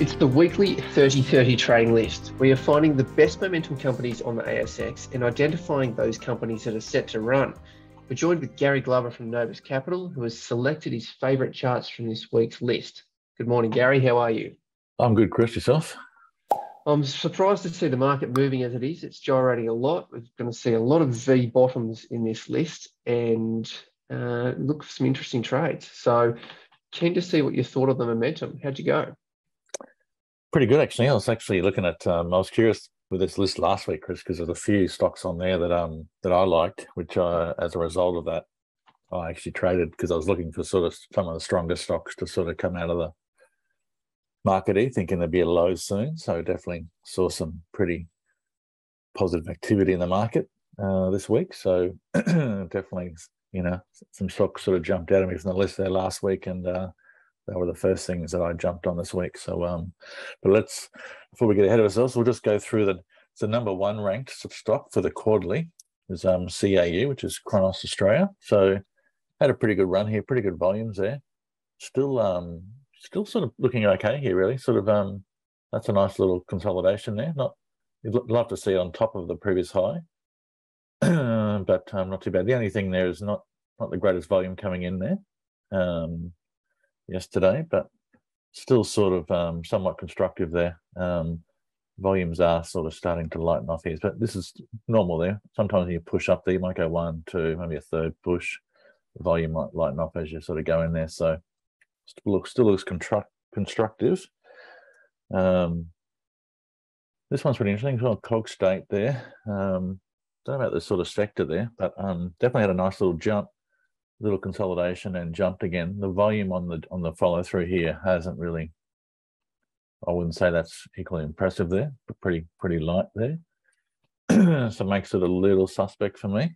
It's the weekly 30-30 trading list. We are finding the best momentum companies on the ASX and identifying those companies that are set to run. We're joined with Gary Glover from Novus Capital, who has selected his favourite charts from this week's list. Good morning, Gary. How are you? I'm good, Chris. Yourself? I'm surprised to see the market moving as it is. It's gyrating a lot. We're going to see a lot of V bottoms in this list and look for some interesting trades. So keen to see what you thought of the momentum. How'd you go? Pretty good, actually. I was actually looking at, I was curious with this list last week, Chris, because there's a few stocks on there that I liked, which as a result of that, I actually traded because I was looking for sort of some of the stronger stocks to sort of come out of the market, thinking there'd be a low soon. So definitely saw some pretty positive activity in the market this week. So definitely, some stocks sort of jumped out at me from the list there last week, and they were the first things that I jumped on this week. So, but before we get ahead of ourselves, we'll just go through the number one ranked stock for the quarterly is CAU, which is Cronos Australia. So had a pretty good run here, pretty good volumes there. Still sort of looking okay here, really. Sort of, that's a nice little consolidation there. You'd love to see it on top of the previous high, but not too bad. The only thing there is not the greatest volume coming in there yesterday, but still sort of somewhat constructive there. Volumes are sort of starting to lighten off here, but this is normal there. Sometimes when you push up there, you might go one, two, maybe a third push. The volume might lighten off as you sort of go in there. So still looks constructive. This one's pretty interesting. It's got Cogstate there. Don't know about this sort of sector there, but definitely had a nice little jump, little consolidation, and jumped again. The volume on the follow through here hasn't really, I wouldn't say that's equally impressive there, but pretty light there. So it makes it a little suspect for me.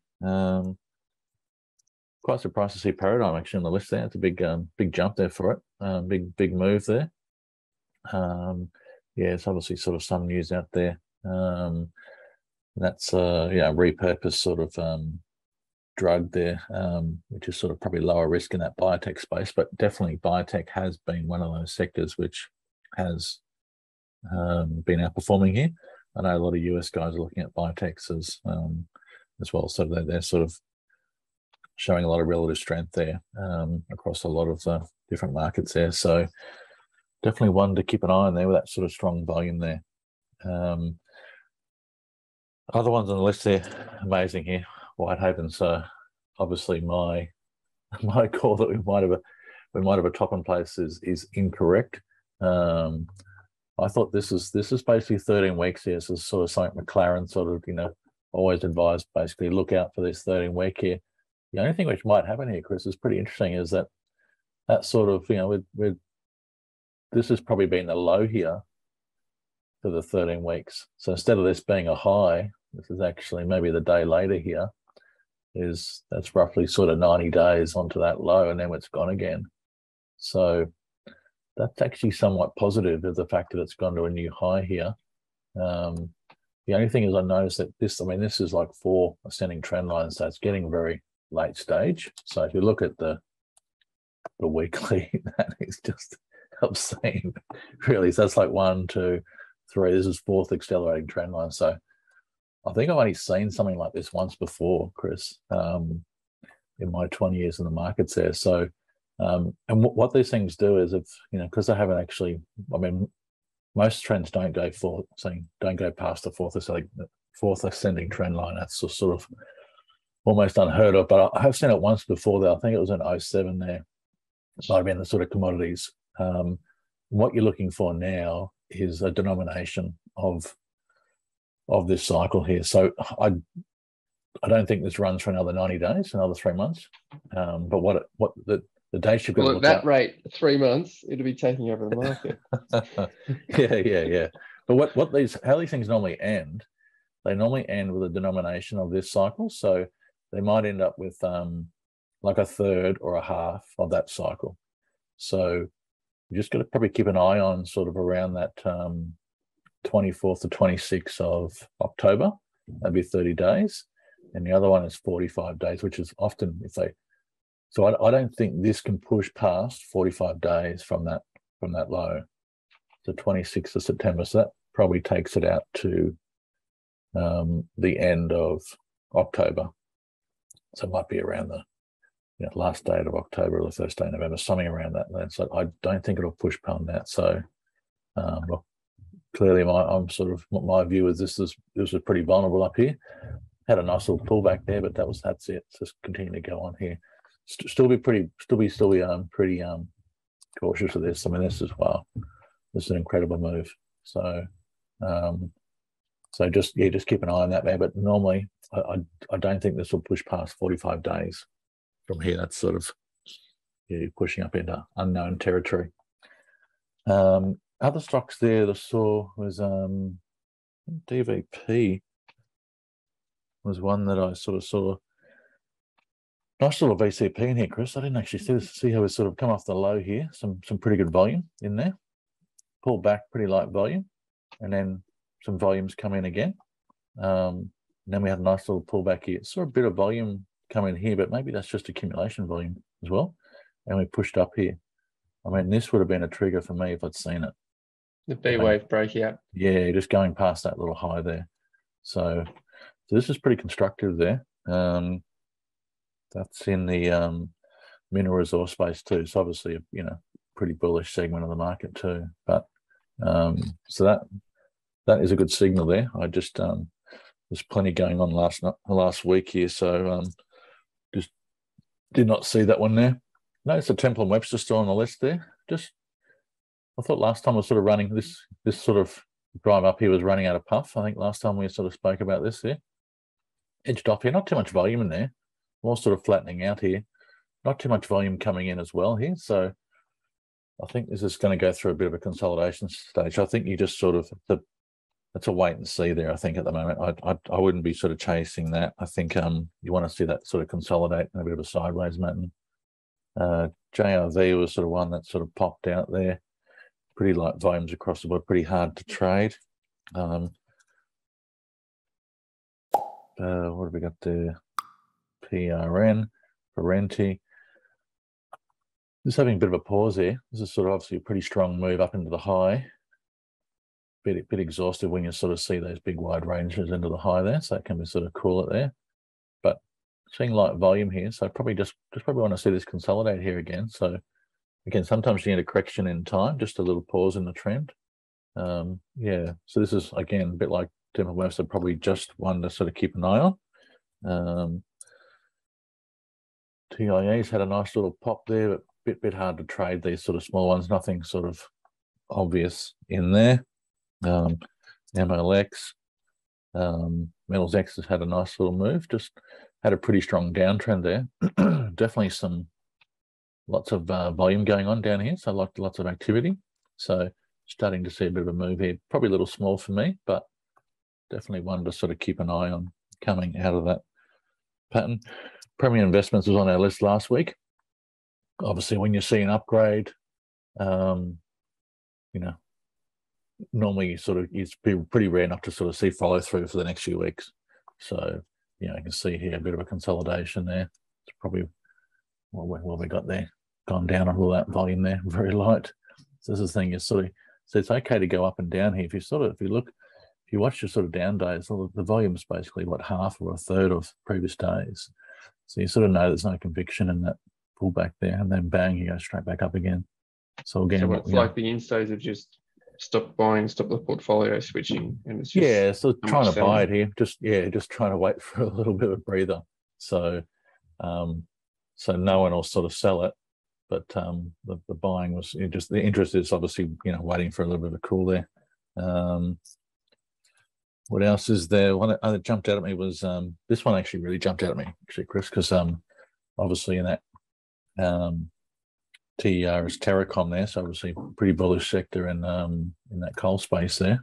Quite surprised to see Paradigm actually on the list there. It's a big jump there for it. Big move there. Yeah, it's obviously sort of some news out there. That's repurposed sort of drug there, which is sort of probably lower risk in that biotech space, but definitely biotech has been one of those sectors which has been outperforming here. I know a lot of US guys are looking at biotechs as well, so they're sort of showing a lot of relative strength there across a lot of the different markets there. So definitely one to keep an eye on there with that sort of strong volume there. Other ones on the list there, amazing here. Whitehaven. So obviously my call that we might have a top in place is incorrect. I thought this is basically 13 weeks here. So sort of something McLaren sort of always advised, basically look out for this 13 week here. The only thing which might happen here, Chris, is pretty interesting, is that sort of this has probably been the low here for the 13 weeks. So instead of this being a high, this is actually maybe the day later here. That's roughly sort of 90 days onto that low, and then it's gone again. So that's actually somewhat positive, of the fact that it's gone to a new high here. The only thing is, I noticed that this is like 4 ascending trend lines, so it's getting very late stage. So if you look at the weekly, that is just obscene, really. So that's like 1, 2, 3. This is 4th accelerating trend line. So I think I've only seen something like this once before, Chris, in my 20 years in the markets there. So, and what these things do is, because they haven't actually, most trends don't go past the 4th ascending trend line. That's sort of almost unheard of. But I have seen it once before there. I think it was in 07 there. It might have been the sort of commodities. What you're looking for now is a denomination of this cycle here. So I don't think this runs for another 90 days, another 3 months. But what the dates you've got to look at that at, rate, 3 months, it'll be taking over the market. yeah. But how these things normally end, they normally end with a denomination of this cycle. So they might end up with like a third or a half of that cycle. So you just got to probably keep an eye on sort of around that 24th to 26th of October. That'd be 30 days. And the other one is 45 days, which is often So I don't think this can push past 45 days from that low. the 26th of September. So that probably takes it out to the end of October. So it might be around the last date of October or the first day of November, something around that then. So I don't think it'll push past that. So well, clearly my view is this was pretty vulnerable up here. Had a nice little pullback there, but that's it. Just continue to go on here. Still be pretty cautious of this. I mean, this is an incredible move. So so just keep an eye on that there. But normally I don't think this will push past 45 days from here. That's sort of pushing up into unknown territory. Other stocks there that I saw was DVP was one that I sort of saw. Nice little VCP in here, Chris. I didn't actually see how we sort of come off the low here. Some pretty good volume in there. Pulled back, pretty light volume, and then some volumes come in again. And then we had a nice little pullback here. Saw a bit of volume come in here, but maybe that's just accumulation volume as well. And we pushed up here. I mean, this would have been a trigger for me if I'd seen it. The B wave breakout. Yeah, just going past that little high there. So this is pretty constructive there. That's in the mineral resource space too. So obviously, pretty bullish segment of the market too. But so that is a good signal there. I just there's plenty going on last week here, so just did not see that one there. Notice the Temple and Webster still on the list there. I thought last time I was sort of running this sort of drive up here was running out of puff. I think last time we sort of spoke about this here. Edged off here, not too much volume in there. More sort of flattening out here. Not too much volume coming in as well here. So I think this is going to go through a bit of a consolidation stage. I think you just sort of, that's a wait and see there, I think, at the moment. I wouldn't be sort of chasing that. I think you want to see that sort of consolidate in a bit of a sideways pattern. JRV was sort of one that sort of popped out there. Pretty light volumes across the board, pretty hard to trade. What have we got there? PRN, Parenti. Just having a bit of a pause here. This is sort of obviously a pretty strong move up into the high. Bit exhaustive when you sort of see those big wide ranges into the high there, so it can be sort of cool it there. But seeing light volume here, so probably just probably want to see this consolidate here again. So again, sometimes you need a correction in time, just a little pause in the trend. Yeah, so this is again a bit like Temple Webster, probably just one to sort of keep an eye on. TIA's had a nice little pop there, but bit hard to trade these sort of small ones. Nothing sort of obvious in there. MLX, Metals X has had a nice little move. Just had a pretty strong downtrend there. Definitely lots of volume going on down here, so lots of activity. So starting to see a bit of a move here. Probably a little small for me, but definitely one to sort of keep an eye on coming out of that pattern. Premier Investments was on our list last week. Obviously, when you see an upgrade, normally it's pretty rare not to sort of see follow through for the next few weeks. So, you can see here a bit of a consolidation there. It's probably what we got there. Gone down on all that volume there, very light. So this is the thing, so it's okay to go up and down here. If you watch your sort of down days, the volume is basically half or a third of previous days. So you sort of know there's no conviction in that pullback there, and then bang, you go straight back up again. So again, so it's like the instos have just stopped buying, stopped the portfolio switching, and it's just so trying to buy it here, just trying to wait for a little bit of a breather. So so no one will sort of sell it, but the buying was just the interest is obviously waiting for a little bit of a cool there. What else is there? One that jumped out at me was this one actually really jumped out at me, Chris, because obviously in that TER is Terracom there, so obviously pretty bullish sector in that coal space there.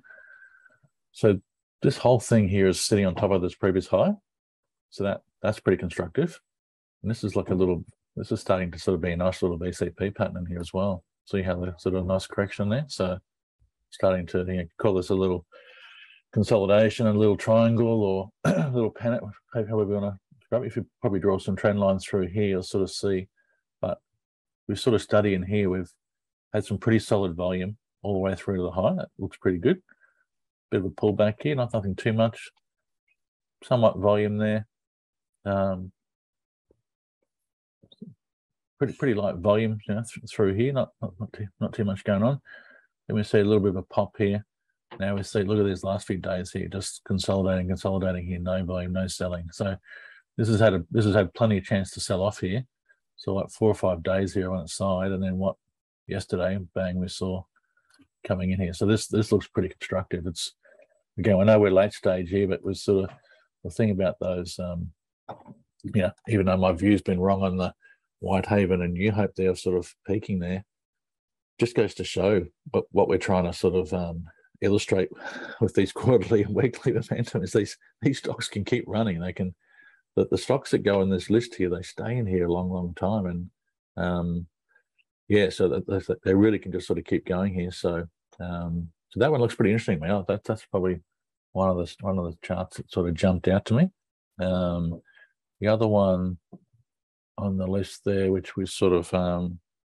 So this whole thing here is sitting on top of this previous high, so that's pretty constructive. And this is this is starting to sort of be a nice little VCP pattern in here as well. So you have a sort of nice correction there. So starting to call this a little consolidation, a little triangle, or a little panic, however we want to describe it. If you probably draw some trend lines through here, you'll sort of see. But we sort of study in here, we've had some pretty solid volume all the way through to the high. That looks pretty good. Bit of a pullback here, nothing too much. Somewhat volume there. Pretty light volume, you know, through here. Not too much going on. Then we see a little bit of a pop here. Now we see, look at these last few days here, just consolidating here, no volume, no selling. So this has had plenty of chance to sell off here. So like 4 or 5 days here on its side, and then what yesterday, bang, we saw coming in here. So this looks pretty constructive. It's, again, I know we're late stage here, but we're sort of the thing about those, you know, even though my view's been wrong on the Whitehaven and New Hope, they're sort of peaking there. Just goes to show what we're trying to sort of illustrate with these quarterly and weekly momentum is these stocks can keep running. They can, the stocks that go in this list here, they stay in here a long time, and yeah, so that they really can just sort of keep going here. So so that one looks pretty interesting. That's probably one of the charts that sort of jumped out to me. The other one on the list there, which we sort of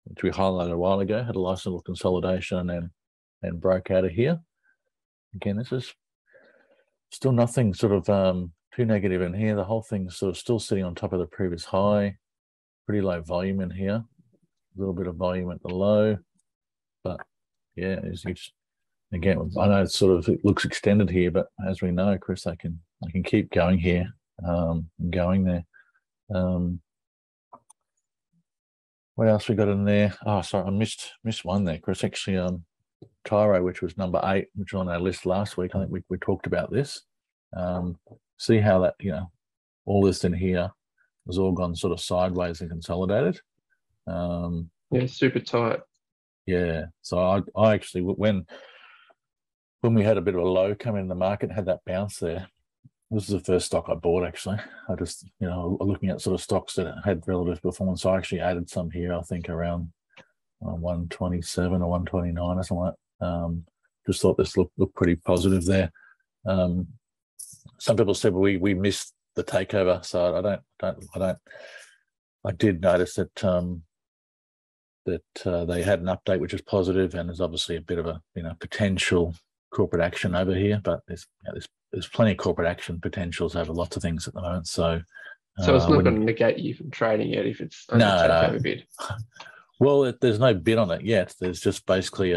which we highlighted a while ago, had a nice little consolidation and broke out of here. Again, this is still nothing sort of too negative in here. The whole thing's sort of still sitting on top of the previous high. Pretty low volume in here. A little bit of volume at the low, but yeah, it's again, I know it's sort of, it looks extended here, but as we know, Chris, I can keep going here, going there. What else we got in there? Oh, sorry, I missed one there, Chris. Actually, Tyro, which was number 8, which was on our list last week. I think we talked about this. See how that, you know, all this in here has all gone sort of sideways and consolidated. Yeah, super tight. Yeah. So I actually, when we had a bit of a low come in the market, had that bounce there. This is the first stock I bought, actually. I just, you know, looking at sort of stocks that had relative performance. So I actually added some here, I think around 127 or 129 or something like that. Just thought this looked pretty positive there. Some people said we missed the takeover, so I did notice that they had an update which is positive, and there's obviously a bit of a, you know, potential corporate action over here, but there's plenty of corporate action potentials over lots of things at the moment. So it's not going to negate you from trading it if it's under takeover bid. Well, there's no bid on it yet. There's just basically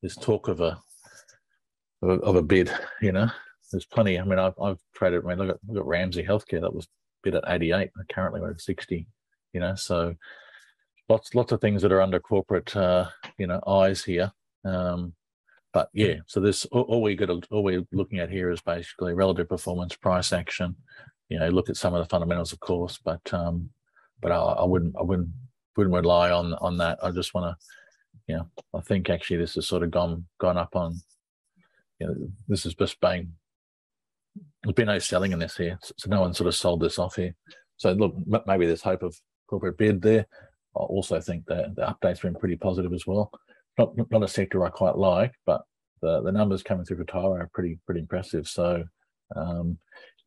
there's talk of a bid. You know, there's plenty. I mean, I've traded. I mean, look at Ramsay Healthcare. That was bid at 88. Currently we're at 60. You know, so lots of things that are under corporate you know, eyes here. But yeah, so this all we're looking at here is basically relative performance, price action. You know, look at some of the fundamentals, of course, but I wouldn't rely on that. I just want to, you know, I think actually this has sort of gone up on, you know, this is just being, there's been no selling in this here, so no one sort of sold this off here. So look, maybe there's hope of corporate bid there. I also think that the update's been pretty positive as well. Not a sector I quite like, but the numbers coming through for Tyro are pretty impressive. So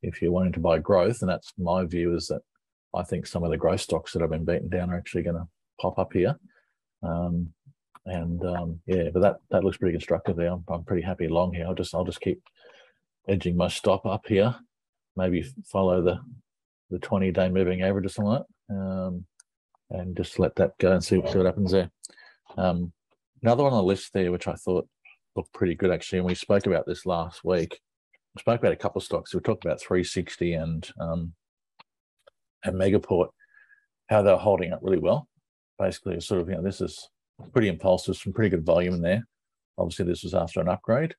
if you're wanting to buy growth, and that's my view, is that I think some of the growth stocks that have been beaten down are actually going to pop up here. Yeah, but that looks pretty constructive there. I'm pretty happy long here. I'll just keep edging my stop up here. Maybe follow the 20-day moving average or something like that, and just let that go and see what happens there. Another one on the list there, which I thought looked pretty good actually, and we spoke about this last week. We spoke about a couple of stocks. We talked about 360 and Megaport, how they're holding up really well. Basically, it's sort of, you know, this is pretty impulsive, some pretty good volume in there. Obviously, this was after an upgrade.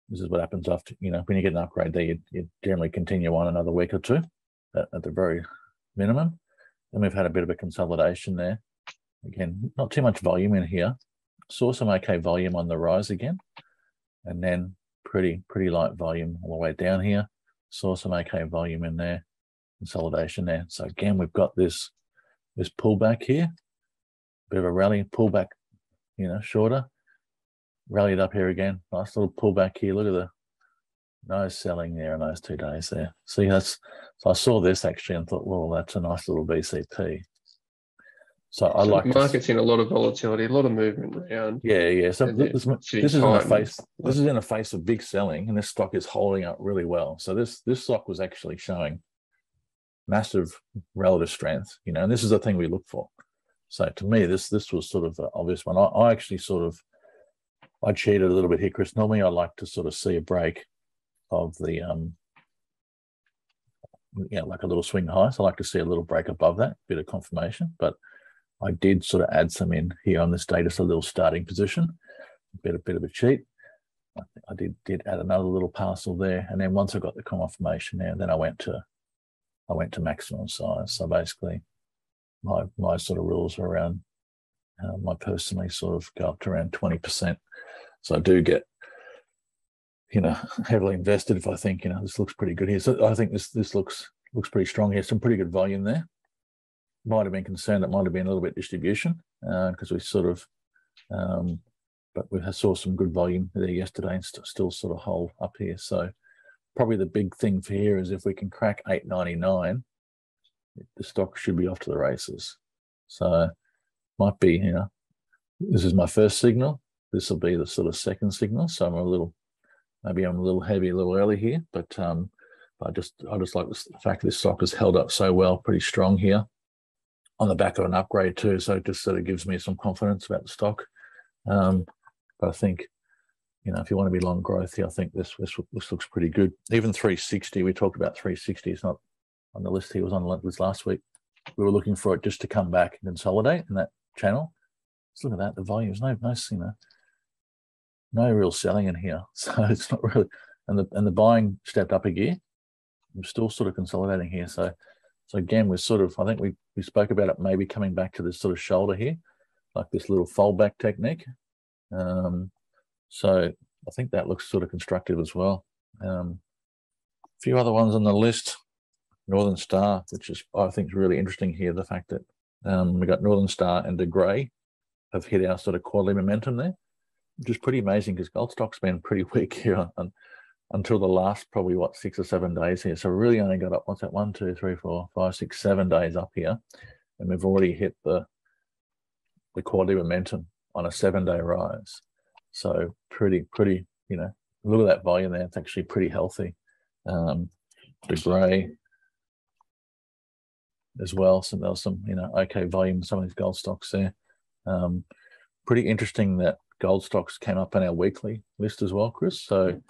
This is what happens after, you know, when you get an upgrade there, you generally continue on another week or two at the very minimum. Then we've had a bit of a consolidation there. Again, not too much volume in here. Saw some okay volume on the rise again, and then pretty light volume all the way down here. Saw some okay volume in there, consolidation there. So again, we've got this pullback here, bit of a rally, pullback, you know, shorter, rallied up here again. Nice little pullback here. Look at the no selling there in those 2 days there. See, so I saw this actually and thought, well, that's a nice little VCP. So I So like the market's in a lot of volatility, a lot of movement around. yeah. So this is in the face. This is in the face of big selling, and this stock is holding up really well. So this stock was actually showing massive relative strength, and this is the thing we look for. So to me, this was sort of an obvious one. I actually I cheated a little bit here, Chris. Normally, I like to sort of see a break of the like a little swing high. So I like to see a little break above that, bit of confirmation. But I did sort of add some in here on this day, just a little starting position, a bit of a cheat. I did add another little parcel there, and then once I got the confirmation there, then I went to maximum size. So basically, my sort of rules are around. I personally sort of go up to around 20%. So I do get, heavily invested if I think, this looks pretty good here. So I think this looks pretty strong here. Some pretty good volume there. Might have been concerned it might have been a little bit distribution because we sort of, but we saw some good volume there yesterday and still sort of hold up here. So probably the big thing for here is if we can crack 899, the stock should be off to the races. So might be, this is my first signal. This will be the sort of second signal. So maybe I'm a little heavy, a little early here, but I just like the fact that this stock has held up so well, pretty strong here on the back of an upgrade too. So it just sort of gives me some confidence about the stock. But I think, if you want to be long growth here, I think this looks pretty good. Even 360, we talked about 360. It's not on the list here. It was on the list last week. We were looking for it just to come back and consolidate in that channel. Let's look at that. The volume's no real selling in here. So it's not really, and the buying stepped up a gear. We're still sort of consolidating here. So again, we're sort of, I think we spoke about it maybe coming back to this sort of shoulder here, like this little fold back technique. So I think that looks sort of constructive as well. A few other ones on the list. Northern Star, which is I think is really interesting here. The fact that we got Northern Star and De Grey have hit our sort of quarterly momentum there, which is pretty amazing because gold stock's been pretty weak here until the last probably 6 or 7 days here. So we really only got up, what's that, 1, 2, 3, 4, 5, 6, 7 days up here, and we've already hit the quarterly momentum on a 7-day rise. So pretty, look at that volume there. It's actually pretty healthy. De Grey as well. So there was some, okay volume in some of these gold stocks there. Pretty interesting that gold stocks came up on our weekly list as well, Chris. So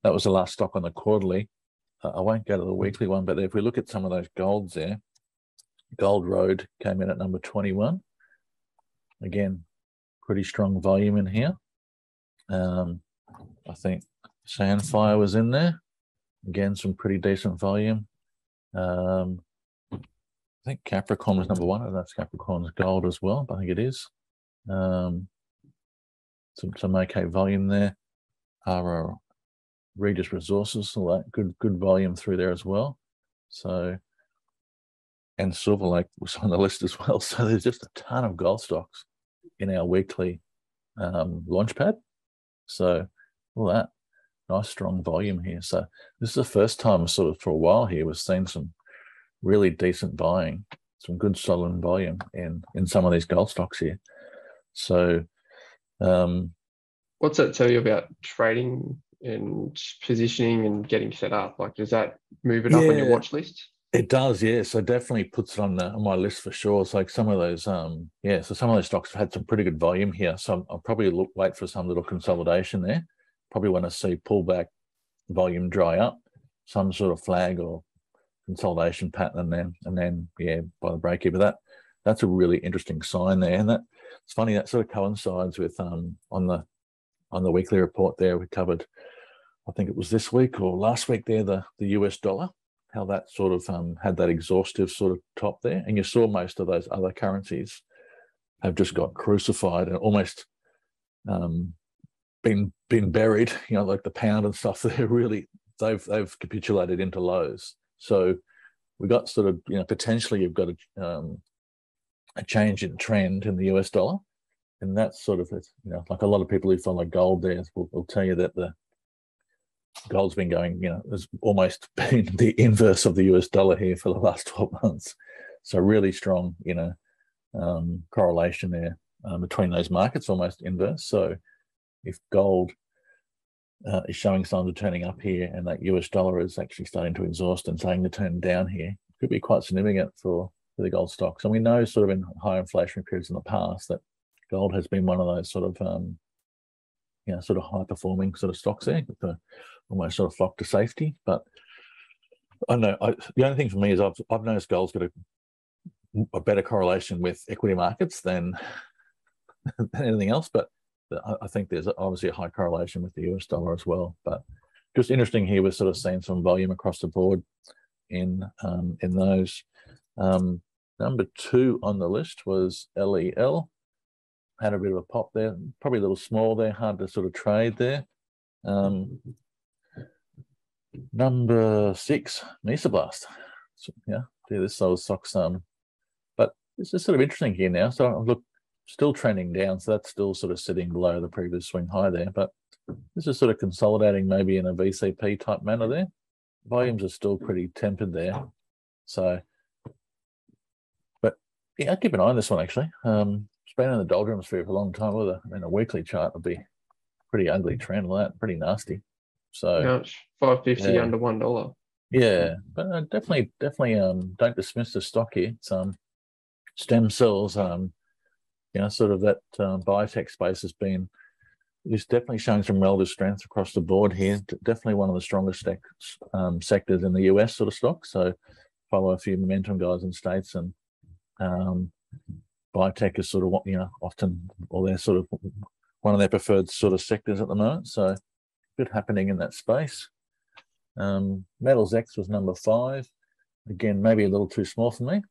that was the last stock on the quarterly. I won't go to the weekly one, but if we look at some of those golds there, Gold Road came in at number 21. Again, pretty strong volume in here. I think Sandfire was in there. Again, some pretty decent volume. I think Capricorn was number 1. I don't know if Capricorn's gold as well, but I think it is. Some okay volume there. Regis Resources, all that good volume through there as well. So, and Silver Lake was on the list as well. So there's just a ton of gold stocks in our weekly launchpad. So all that nice strong volume here. So this is the first time sort of for a while here we've seen some really decent buying, some good solid volume in some of these gold stocks here. So what's that tell you about trading and positioning and getting set up? Like, does that move it up on your watch list? It does, yeah. So definitely puts it on my list for sure. It's like some of those, so some of those stocks have had some pretty good volume here. So I'll probably wait for some little consolidation there. Probably want to see pullback, volume dry up, some sort of flag or consolidation pattern, and then by the break even. That's a really interesting sign there. And it's funny, that sort of coincides with on the weekly report there we covered, I think it was this week or last week there, the US dollar, how that sort of had that exhaustive sort of top there. And you saw most of those other currencies have just got crucified and almost been buried, like the pound and stuff. They're really, they've capitulated into lows. So we got sort of, potentially you've got a change in trend in the US dollar. And that's sort of, like a lot of people who follow gold there will tell you that the gold's been going, has almost been the inverse of the US dollar here for the last 12 months. So really strong, correlation there between those markets, almost inverse. So if gold is showing signs of turning up here, and that US dollar is actually starting to exhaust and starting to turn down here, it could be quite significant for the gold stocks. And we know sort of in high inflationary periods in the past that gold has been one of those sort of sort of high performing sort of stocks there, with the almost sort of flock to safety. But I don't know. The only thing for me is I've noticed gold's got a better correlation with equity markets than anything else. But I think there's obviously a high correlation with the US dollar as well. But just interesting here, we're sort of seeing some volume across the board in those. Number 2 on the list was LEL. Had a bit of a pop there, probably a little small there, hard to sort of trade there. Number 6, Mesoblast. So, yeah, this sort of stocks. But it's just sort of interesting here now. So look, still trending down, so that's still sort of sitting below the previous swing high there. But this is sort of consolidating maybe in a VCP type manner there. Volumes are still pretty tempered there. So, but yeah, I'd keep an eye on this one actually. It's been in the doldrums for a long time. With a weekly chart would be pretty ugly trend, like that, pretty nasty. So now it's 550 under $1. Yeah, but definitely don't dismiss the stock here. It's stem cells, sort of that biotech space is definitely showing some relative strength across the board here. Definitely one of the strongest sectors in the US sort of stocks. So follow a few momentum guys in States, and biotech is sort of often, or they're sort of one of their preferred sort of sectors at the moment. So good happening in that space. Metals X was number 5. Again, maybe a little too small for me.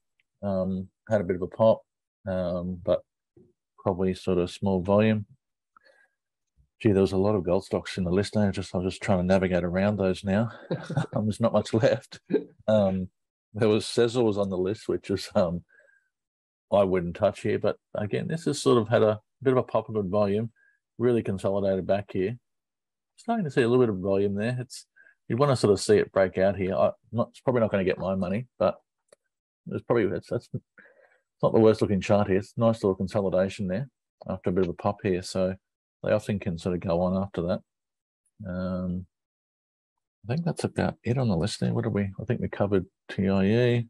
Had a bit of a pop, but probably sort of small volume. Gee, there was a lot of gold stocks in the list. I was just trying to navigate around those now. There's not much left. There was Sezzle was on the list, which is I wouldn't touch here. But again, this has sort of had a bit of a pop of good volume, really consolidated back here. Starting to see a little bit of volume there. You want to sort of see it break out here. It's probably not going to get my money, but it's not the worst looking chart here. It's a nice little consolidation there after a bit of a pop here. So they often can sort of go on after that. I think that's about it on the list there. What did we? I think we covered TIE.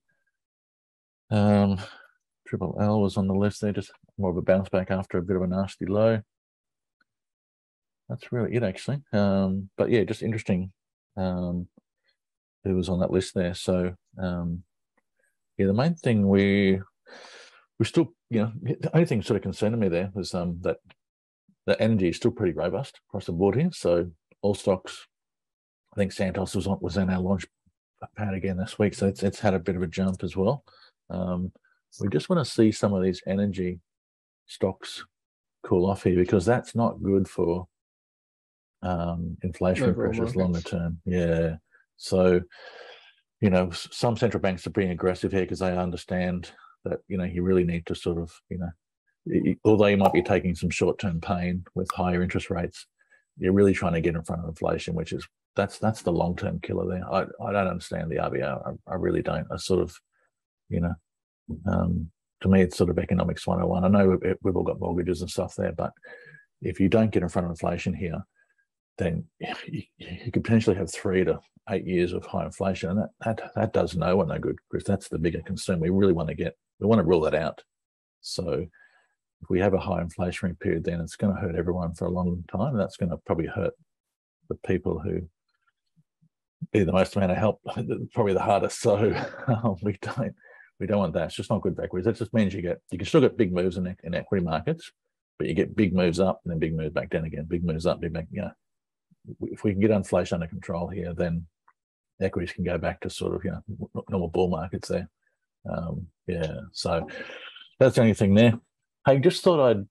Triple L was on the list there, just more of a bounce back after a bit of a nasty low. That's really it actually. But yeah, just interesting. Who was on that list there? So yeah, the main thing we still, the only thing sort of concerning me there was that the energy is still pretty robust across the board here. So all stocks, I think Santos was in our launch pad again this week, so it's had a bit of a jump as well. We just want to see some of these energy stocks cool off here, because that's not good for inflationary pressures longer term. Yeah. So, some central banks are being aggressive here because they understand that, you really need to sort of, although you might be taking some short-term pain with higher interest rates, you're really trying to get in front of inflation, which is, that's the long-term killer there. I don't understand the RBA. I really don't. I sort of, to me, it's sort of economics 101. I know we've all got mortgages and stuff there, but if you don't get in front of inflation here, then you could potentially have 3 to 8 years of high inflation, and that does no one no good, Chris. That's the bigger concern. We really want to rule that out. So if we have a high inflationary period, then it's going to hurt everyone for a long time, and that's going to probably hurt the people who need the most amount of help, probably the hardest. So we don't want that. It's just not good backwards. That just means you can still get big moves in equity markets, but you get big moves up and then big moves back down again. Big moves up, big back. If we can get inflation under control here, then equities can go back to sort of normal bull markets there. Yeah, so that's the only thing there. Hey, just thought I'd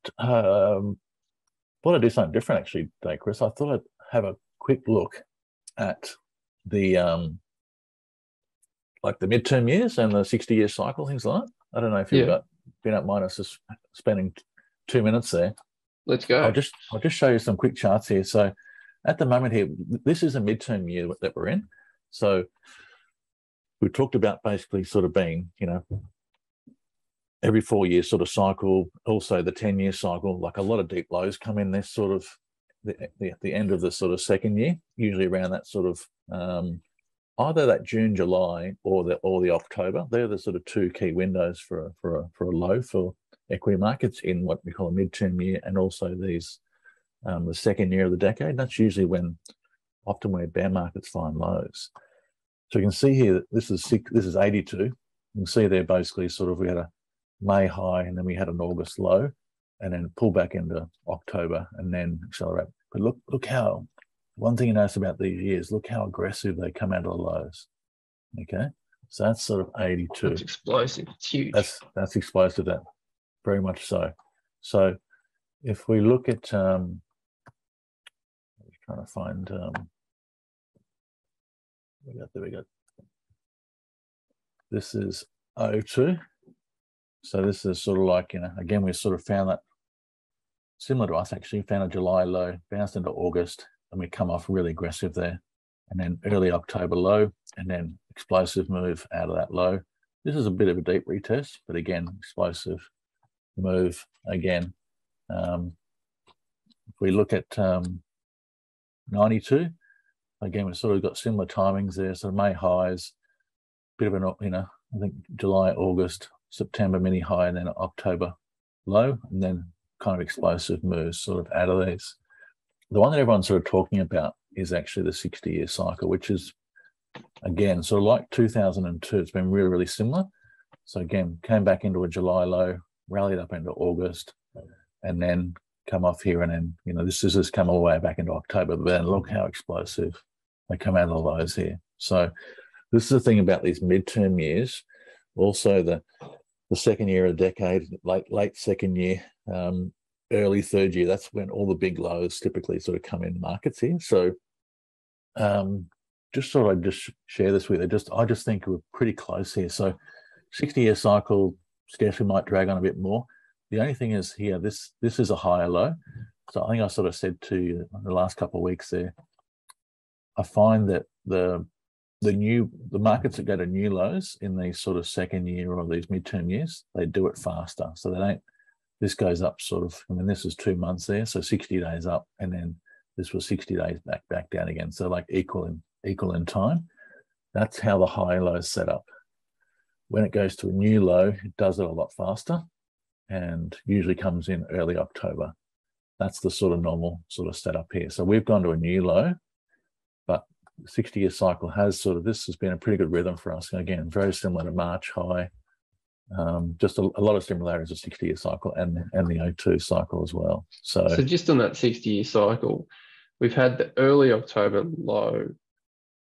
do something different actually today, Chris. I thought I'd have a quick look at the like the midterm years and the 60-year cycle, things like that. I don't know if you've been up minus just spending 2 minutes there. Let's go. I'll just show you some quick charts here. So at the moment here, this is a midterm year that we're in. So we talked about basically sort of being, every 4 year sort of cycle, also the 10-year cycle, like a lot of deep lows come in this sort of the end of the sort of second year, usually around that sort of either that June, July, or the October. They're the sort of two key windows for a low for equity markets in what we call a midterm year, and also these the second year of the decade. That's usually often where bear markets find lows. So you can see here that this is 82. You can see there basically sort of we had a May high, and then we had an August low, and then pull back into October and then accelerate. But look how, one thing you notice about these years, look how aggressive they come out of the lows. Okay, so that's sort of 82. That's explosive. It's huge. That's explosive. That very much so. So if we look at trying to find there we go. This is 02. So this is sort of like, again, we sort of found that similar to us, actually, found a July low, bounced into August, and we come off really aggressive there. And then early October low, and then explosive move out of that low. This is a bit of a deep retest, but again, explosive move again. If we look at 92, again, we've sort of got similar timings there. So May highs, bit of an, I think July, August, September mini high, and then October low, and then kind of explosive moves sort of out of these. The one that everyone's sort of talking about is actually the 60-year cycle, which is, again, sort of like 2002. It's been really, really similar. So again, came back into a July low, rallied up into August, and then come off here, and then, this has come all the way back into October. But then look how explosive they come out of the lows here. So this is the thing about these midterm years. Also, the second year of the decade, late second year, early third year, that's when all the big lows typically sort of come in markets here. So just thought I'd just share this with you. I just think we're pretty close here. So 60-year cycle scarcely might drag on a bit more. The only thing is here, this is a higher low. So I think I sort of said to you in the last couple of weeks there, I find that the markets that go to new lows in these sort of second year or these midterm years, they do it faster. So they don't, this goes up sort of, this is 2 months there, so 60 days up, and then this was 60 days back down again. So like equal in time. That's how the high low is set up. When it goes to a new low, it does it a lot faster and usually comes in early October. That's the sort of normal sort of setup here. So we've gone to a new low, but 60-year cycle has this has been a pretty good rhythm for us. And again, very similar to March high, just a lot of similarities of 60-year cycle and the 02 cycle as well. So just on that 60-year cycle, we've had the early October low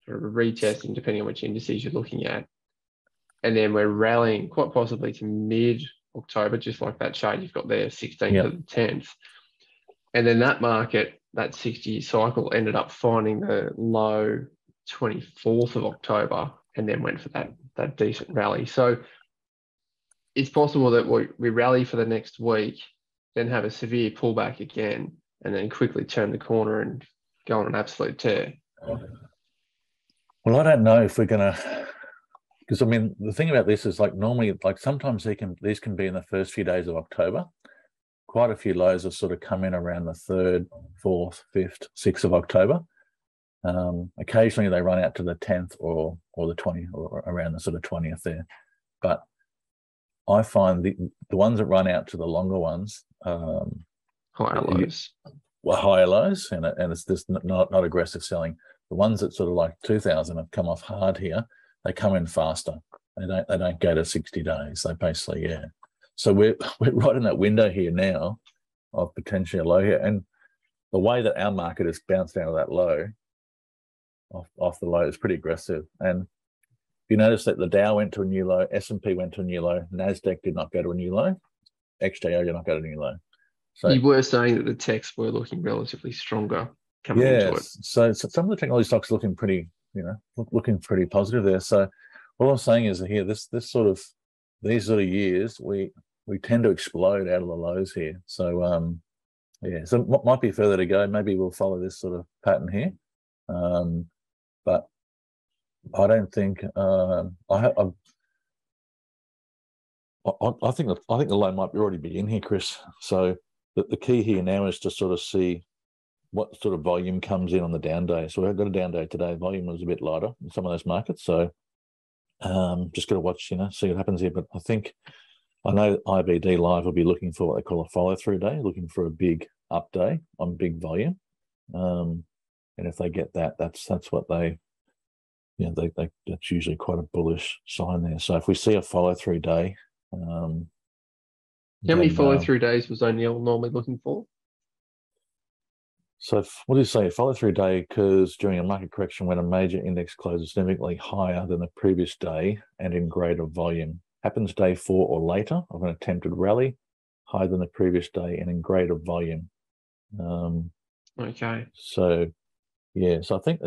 sort of retesting, depending on which indices you're looking at. And then we're rallying quite possibly to mid-October, just like that chart you've got there, 16th to the 10th. And then that market, that 60-year cycle, ended up finding the low 24th of October and then went for that decent rally. So it's possible that we rally for the next week, then have a severe pullback again, and then quickly turn the corner and go on an absolute tear. Well, I don't know if we're going to, because the thing about this is normally, sometimes these can be in the first few days of October. Quite a few lows have sort of come in around the 3rd, 4th, 5th, 6th of October. Occasionally they run out to the 10th or the 20th, or around the sort of 20th there. But I find the ones that run out to the longer ones, higher lows. Well, higher lows, and it's just not aggressive selling. The ones that sort of like 2000 have come off hard here, they come in faster. They don't go to 60 days. They basically, yeah. So we're right in that window here now of potentially a low here. And the way that our market has bounced out of that low, off the low, is pretty aggressive. And you notice that the Dow went to a new low, S&P went to a new low, NASDAQ did not go to a new low, XJO did not go to a new low. So you were saying that the techs were looking relatively stronger coming into it. So some of the technology stocks looking pretty, looking pretty positive there. So what I'm saying is here, these sort of years, we tend to explode out of the lows here. So so it might be further to go. Maybe we'll follow this sort of pattern here. But I don't think I think the low might already be in here, Chris. So the key here now is to sort of see what sort of volume comes in on the down day. So we've got a down day today. Volume was a bit lighter in some of those markets. So just got to watch, see what happens here. But I know IBD Live will be looking for what they call a follow-through day, looking for a big up day on big volume. And if they get that, that's what they that's usually quite a bullish sign there. So if we see a follow-through day, how many follow-through days was O'Neill normally looking for? So what do you say? Follow-through day occurs during a market correction when a major index closes significantly higher than the previous day and in greater volume. Happens day 4 or later of an attempted rally, higher than the previous day and in greater volume. Okay. So yeah, so I think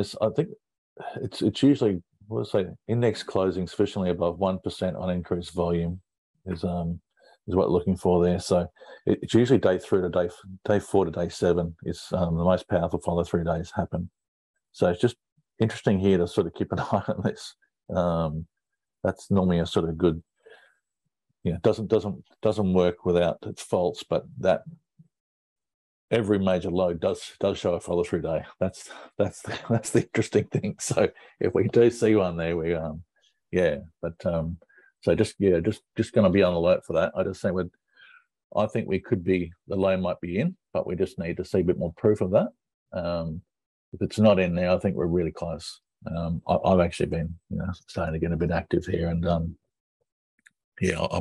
it's usually, what do I say, index closing sufficiently above 1% on increased volume is what we're looking for there. So it's usually day 4 to day 7 is the most powerful follow-through days happen. So it's just interesting here to sort of keep an eye on this. That's normally a sort of good, doesn't work without its faults, but that every major low does show a follow-through day. That's the interesting thing. So if we do see one there, so just going to be on alert for that. I think we could be, the low might be in, but we just need to see a bit more proof of that. If it's not in now, I think we're really close. I've actually been, starting to get a bit active here, and I'll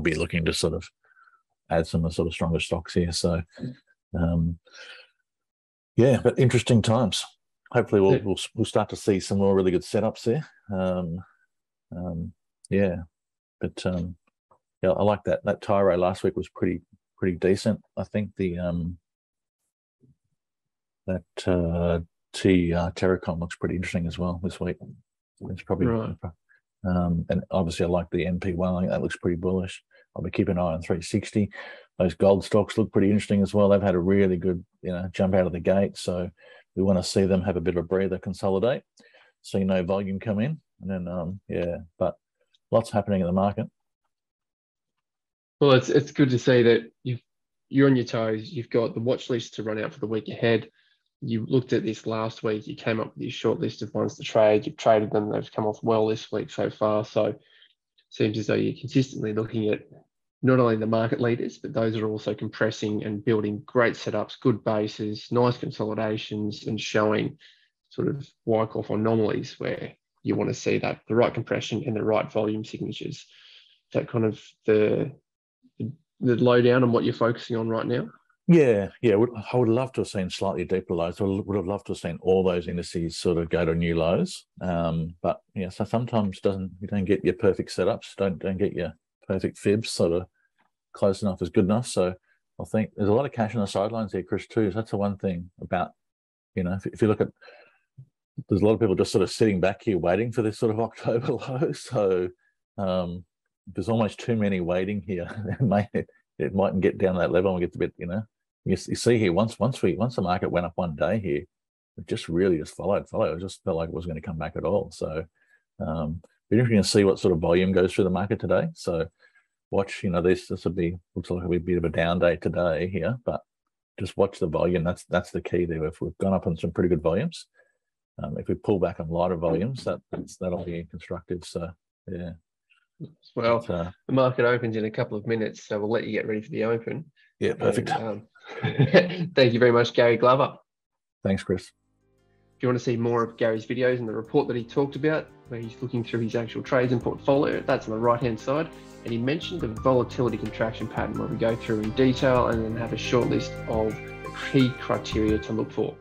be looking to sort of add some sort of stronger stocks here. So, but interesting times. Hopefully, we'll start to see some more really good setups there. But I like that. That Tyro last week was pretty decent. I think the Terracom looks pretty interesting as well this week. It's probably right. And obviously I like the MP1. I think that looks pretty bullish. I'll be keeping an eye on 360. Those gold stocks look pretty interesting as well. They've had a really good jump out of the gate. So we want to see them have a bit of a breather, consolidate, see no volume come in, and then but lots happening in the market. Well, it's good to see that you're on your toes. You've got the watch list to run out for the week ahead. You looked at this last week. You came up with your short list of ones to trade. You've traded them. They've come off well this week so far. So it seems as though you're consistently looking at not only the market leaders, but those that are also compressing and building great setups, good bases, nice consolidations, and showing sort of Wyckoff anomalies where you want to see that the right compression and the right volume signatures. Is that kind of the lowdown on what you're focusing on right now? Yeah. I would love to have seen slightly deeper lows. I would have loved to have seen all those indices sort of go to new lows. But so sometimes you don't get your perfect setups, don't get your perfect fibs sort of close enough is good enough. So I think there's a lot of cash on the sidelines here, Chris, too. So that's the one thing about, if you look at, there's a lot of people just sort of sitting back here waiting for this sort of October low. So there's almost too many waiting here. It mightn't get down to that level and get a bit, you see here, once the market went up one day here, it just really just followed. It just felt like it wasn't going to come back at all. So be interesting to see what sort of volume goes through the market today. So watch, this looks like it'll be a bit of a down day today here, but just watch the volume. That's the key there. If we've gone up on some pretty good volumes, if we pull back on lighter volumes, that'll be constructive. So yeah. Well, the market opens in a couple of minutes, so we'll let you get ready for the open. Yeah, perfect. And, thank you very much, Gary Glover. Thanks, Chris. If you want to see more of Gary's videos and the report that he talked about, where he's looking through his actual trades and portfolio, that's on the right-hand side. And he mentioned the volatility contraction pattern, where we go through in detail and then have a short list of key criteria to look for.